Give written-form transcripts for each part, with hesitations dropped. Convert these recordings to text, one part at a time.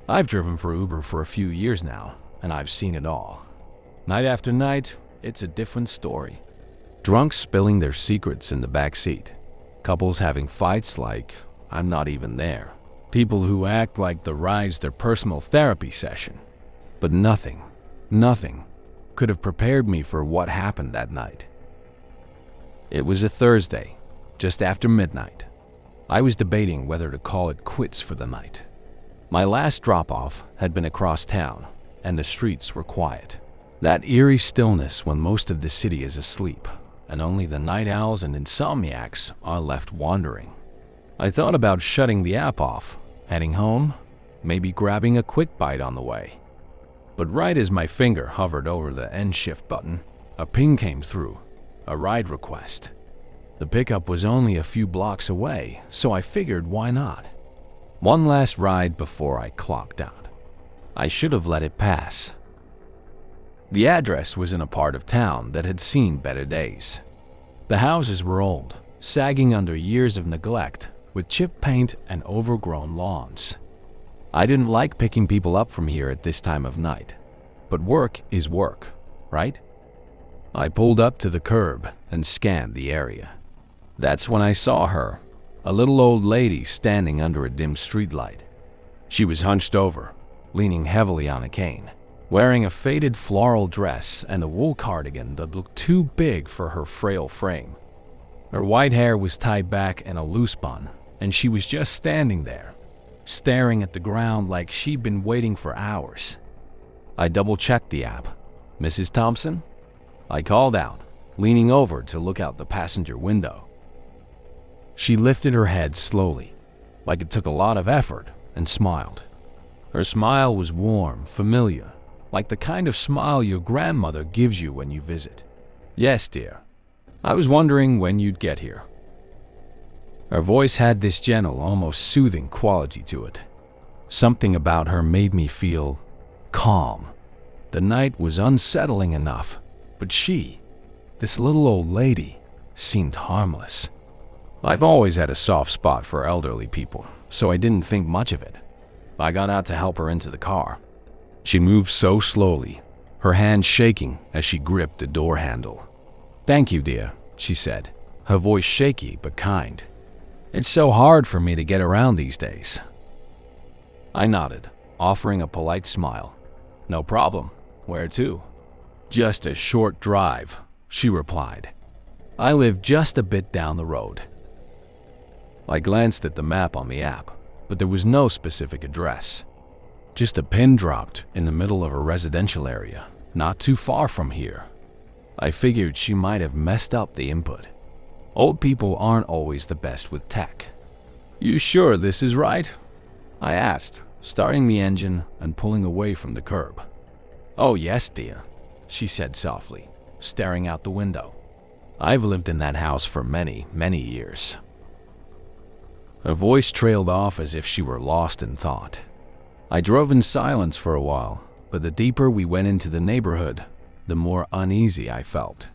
I've driven for Uber for a few years now, and I've seen it all. Night after night, it's a different story. Drunks spilling their secrets in the back seat. Couples having fights like I'm not even there. People who act like the ride's their personal therapy session. But nothing could have prepared me for what happened that night. It was a Thursday, just after midnight. I was debating whether to call it quits for the night. My last drop-off had been across town, and the streets were quiet. That eerie stillness when most of the city is asleep, and only the night owls and insomniacs are left wandering. I thought about shutting the app off, heading home, maybe grabbing a quick bite on the way. But right as my finger hovered over the end shift button, a ping came through, a ride request. The pickup was only a few blocks away, so I figured why not? One last ride before I clocked out. I should have let it pass. The address was in a part of town that had seen better days. The houses were old, sagging under years of neglect, with chipped paint and overgrown lawns. I didn't like picking people up from here at this time of night, but work is work, right? I pulled up to the curb and scanned the area. That's when I saw her, a little old lady standing under a dim streetlight. She was hunched over, leaning heavily on a cane, wearing a faded floral dress and a wool cardigan that looked too big for her frail frame. Her white hair was tied back in a loose bun, and she was just standing there, staring at the ground like she'd been waiting for hours. I double-checked the app. "Mrs. Thompson?" I called out, leaning over to look out the passenger window. She lifted her head slowly, like it took a lot of effort, and smiled. Her smile was warm, familiar, like the kind of smile your grandmother gives you when you visit. "Yes, dear. I was wondering when you'd get here." Her voice had this gentle, almost soothing quality to it. Something about her made me feel calm. The night was unsettling enough, but she, this little old lady, seemed harmless. I've always had a soft spot for elderly people, so I didn't think much of it. I got out to help her into the car. She moved so slowly, her hand shaking as she gripped the door handle. "Thank you, dear," she said, her voice shaky but kind. "It's so hard for me to get around these days." I nodded, offering a polite smile. "No problem. Where to?" "Just a short drive," she replied. "I live just a bit down the road." I glanced at the map on the app, but there was no specific address. Just a pin dropped in the middle of a residential area, not too far from here. I figured she might have messed up the input. Old people aren't always the best with tech. "You sure this is right?" I asked, starting the engine and pulling away from the curb. "Oh yes, dear," she said softly, staring out the window. "I've lived in that house for many, many years." Her voice trailed off as if she were lost in thought. I drove in silence for a while, but the deeper we went into the neighborhood, the more uneasy I felt.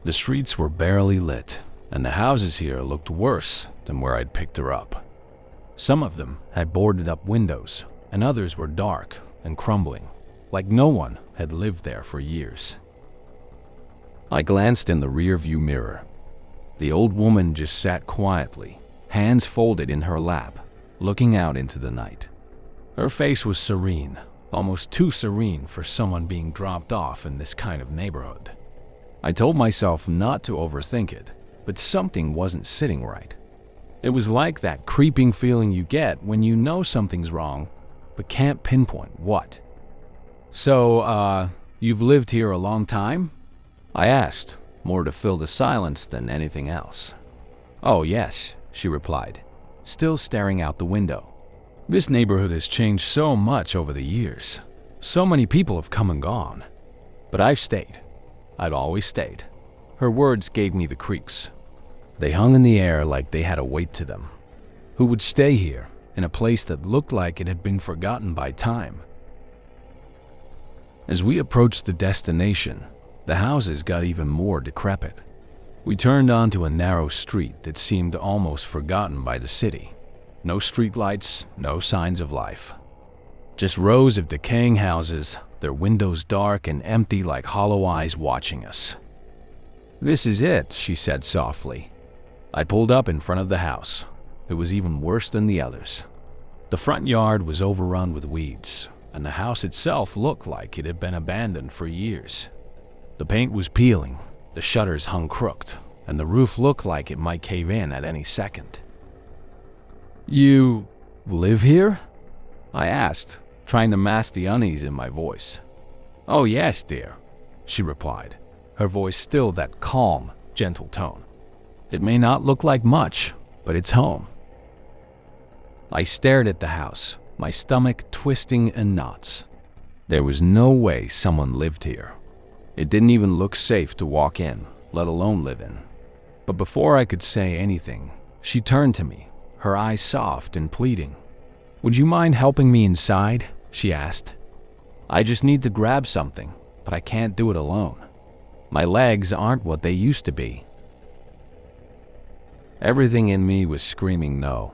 The streets were barely lit, and the houses here looked worse than where I'd picked her up. Some of them had boarded up windows, and others were dark and crumbling, like no one had lived there for years. I glanced in the rear-view mirror. The old woman just sat quietly, hands folded in her lap, looking out into the night. Her face was serene, almost too serene for someone being dropped off in this kind of neighborhood. I told myself not to overthink it, but something wasn't sitting right. It was like that creeping feeling you get when you know something's wrong, but can't pinpoint what. "So, you've lived here a long time?" I asked, more to fill the silence than anything else. "Oh yes," she replied, still staring out the window. "This neighborhood has changed so much over the years. So many people have come and gone. But I've stayed. I've always stayed." Her words gave me the creeps. They hung in the air like they had a weight to them. Who would stay here, in a place that looked like it had been forgotten by time? As we approached the destination, the houses got even more decrepit. We turned onto a narrow street that seemed almost forgotten by the city. No streetlights, no signs of life. Just rows of decaying houses, their windows dark and empty like hollow eyes watching us. "This is it," she said softly. I pulled up in front of the house. It was even worse than the others. The front yard was overrun with weeds, and the house itself looked like it had been abandoned for years. The paint was peeling, the shutters hung crooked, and the roof looked like it might cave in at any second. "You live here?" I asked, trying to mask the unease in my voice. "Oh yes, dear," she replied, her voice still that calm, gentle tone. "It may not look like much, but it's home." I stared at the house, my stomach twisting in knots. There was no way someone lived here. It didn't even look safe to walk in, let alone live in. But before I could say anything, she turned to me, her eyes soft and pleading. "Would you mind helping me inside?" she asked. "I just need to grab something, but I can't do it alone. My legs aren't what they used to be." Everything in me was screaming no.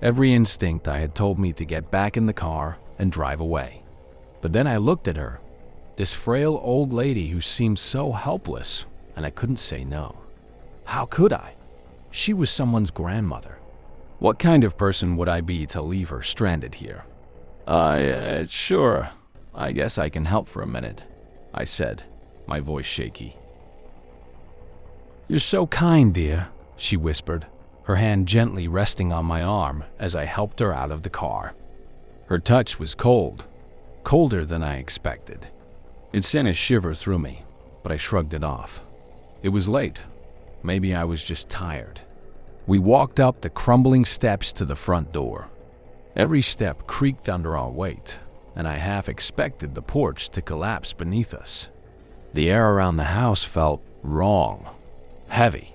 Every instinct I had told me to get back in the car and drive away. But then I looked at her, this frail old lady who seemed so helpless, and I couldn't say no. How could I? She was someone's grandmother. What kind of person would I be to leave her stranded here? Sure, I guess I can help for a minute," I said, my voice shaky. "You're so kind, dear," she whispered, her hand gently resting on my arm as I helped her out of the car. Her touch was cold, colder than I expected. It sent a shiver through me, but I shrugged it off. It was late. Maybe I was just tired. We walked up the crumbling steps to the front door. Every step creaked under our weight, and I half expected the porch to collapse beneath us. The air around the house felt wrong, heavy,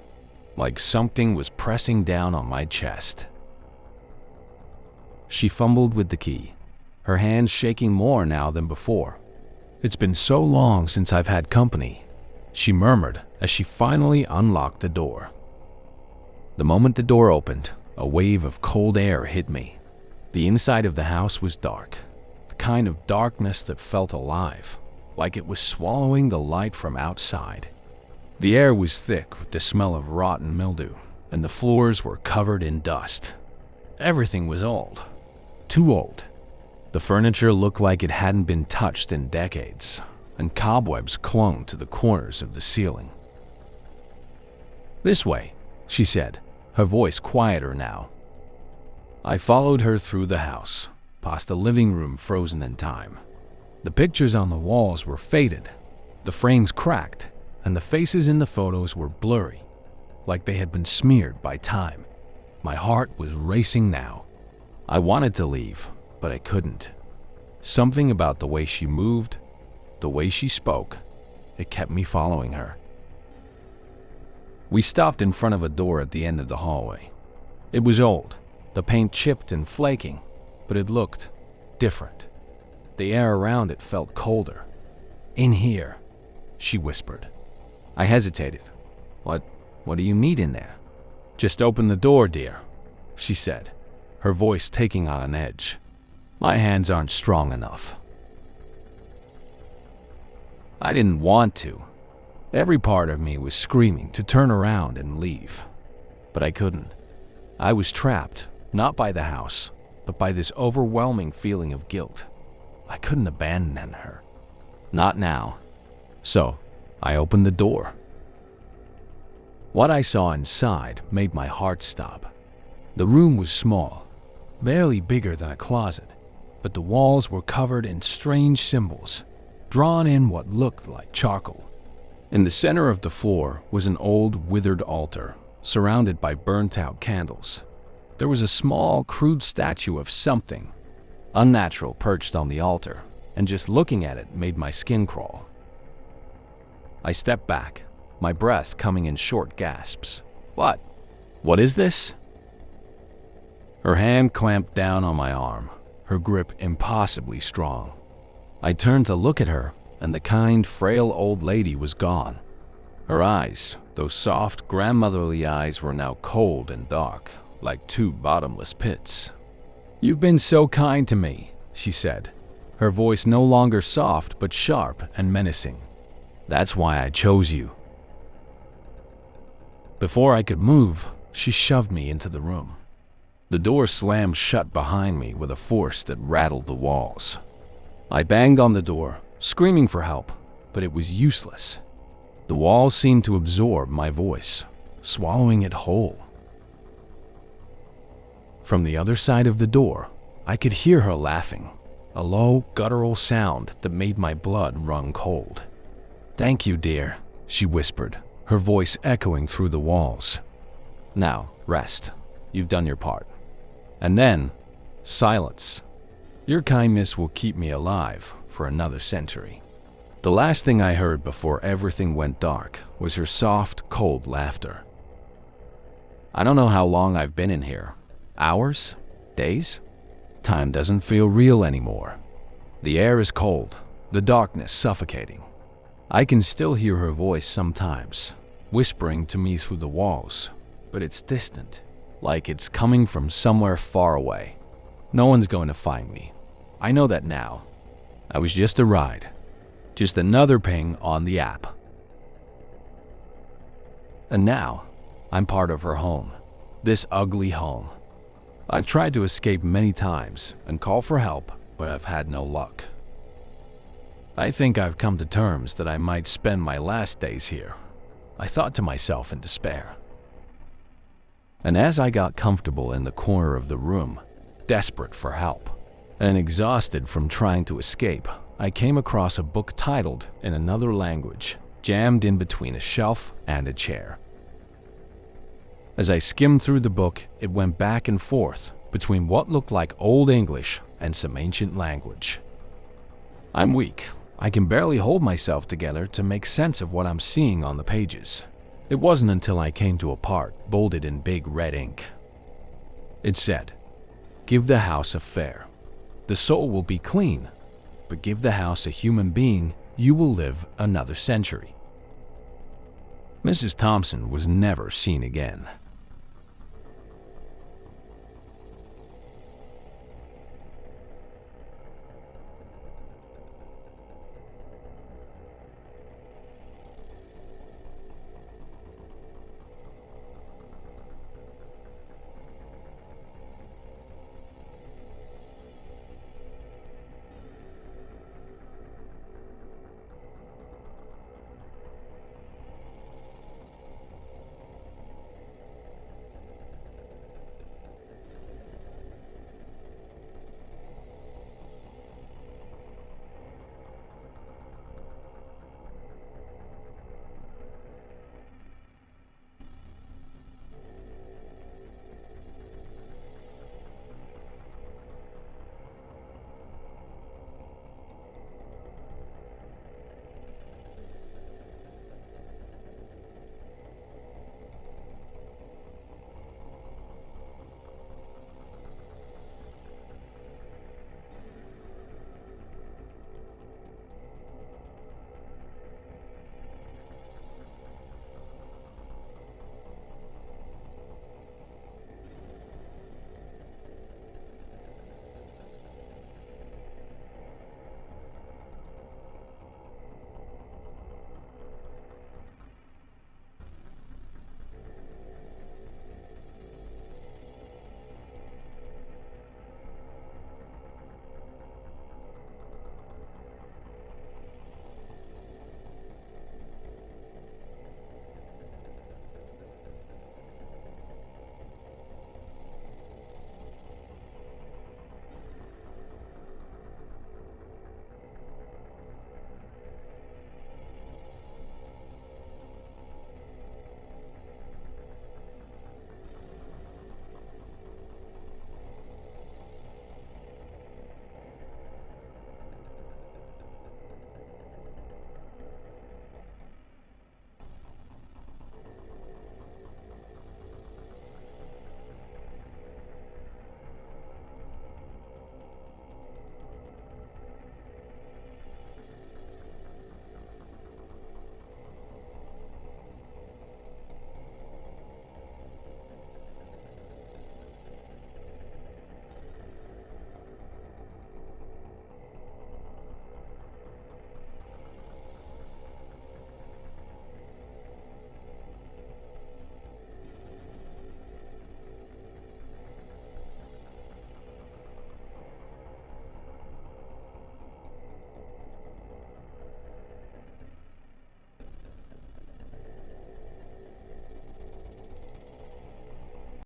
like something was pressing down on my chest. She fumbled with the key, her hands shaking more now than before. "It's been so long since I've had company," she murmured as she finally unlocked the door. The moment the door opened, a wave of cold air hit me. The inside of the house was dark, the kind of darkness that felt alive, like it was swallowing the light from outside. The air was thick with the smell of rotten mildew, and the floors were covered in dust. Everything was old, too old. The furniture looked like it hadn't been touched in decades, and cobwebs clung to the corners of the ceiling. "This way," she said, her voice quieter now. I followed her through the house, past the living room frozen in time. The pictures on the walls were faded, the frames cracked, and the faces in the photos were blurry, like they had been smeared by time. My heart was racing now. I wanted to leave, but I couldn't. Something about the way she moved, the way she spoke, it kept me following her. We stopped in front of a door at the end of the hallway. It was old, the paint chipped and flaking, but it looked different. The air around it felt colder. "In here," she whispered. I hesitated. What do you need in there?" "Just open the door, dear," she said, her voice taking on an edge. "My hands aren't strong enough." I didn't want to. Every part of me was screaming to turn around and leave. But I couldn't. I was trapped, not by the house, but by this overwhelming feeling of guilt. I couldn't abandon her. Not now. So, I opened the door. What I saw inside made my heart stop. The room was small, barely bigger than a closet, but the walls were covered in strange symbols, drawn in what looked like charcoal. In the center of the floor was an old, withered altar, surrounded by burnt-out candles. There was a small, crude statue of something unnatural perched on the altar, and just looking at it made my skin crawl. I stepped back, my breath coming in short gasps. What is this?" Her hand clamped down on my arm, her grip impossibly strong. I turned to look at her, and the kind, frail old lady was gone. Her eyes, those soft, grandmotherly eyes, were now cold and dark, like two bottomless pits. "You've been so kind to me," she said, her voice no longer soft but sharp and menacing. "That's why I chose you." Before I could move, she shoved me into the room. The door slammed shut behind me with a force that rattled the walls. I banged on the door, screaming for help, but it was useless. The walls seemed to absorb my voice, swallowing it whole. From the other side of the door, I could hear her laughing, a low, guttural sound that made my blood run cold. "Thank you, dear," she whispered, her voice echoing through the walls. "Now, rest. You've done your part." And then, silence. "Your kindness will keep me alive for another century." The last thing I heard before everything went dark was her soft, cold laughter. I don't know how long I've been in here. Hours? Days? Time doesn't feel real anymore. The air is cold, the darkness suffocating. I can still hear her voice sometimes, whispering to me through the walls, but it's distant, like it's coming from somewhere far away. No one's going to find me. I know that now. I was just a ride, just another ping on the app. And now, I'm part of her home, this ugly home. I've tried to escape many times and call for help, but I've had no luck. I think I've come to terms that I might spend my last days here, I thought to myself in despair. And as I got comfortable in the corner of the room, desperate for help, and exhausted from trying to escape, I came across a book titled in another language, jammed in between a shelf and a chair. As I skimmed through the book, it went back and forth between what looked like Old English and some ancient language. I'm weak. I can barely hold myself together to make sense of what I'm seeing on the pages. It wasn't until I came to a part bolded in big red ink. It said, "Give the house a fare. The soul will be clean, but give the house a human being, you will live another century." Mrs. Thompson was never seen again.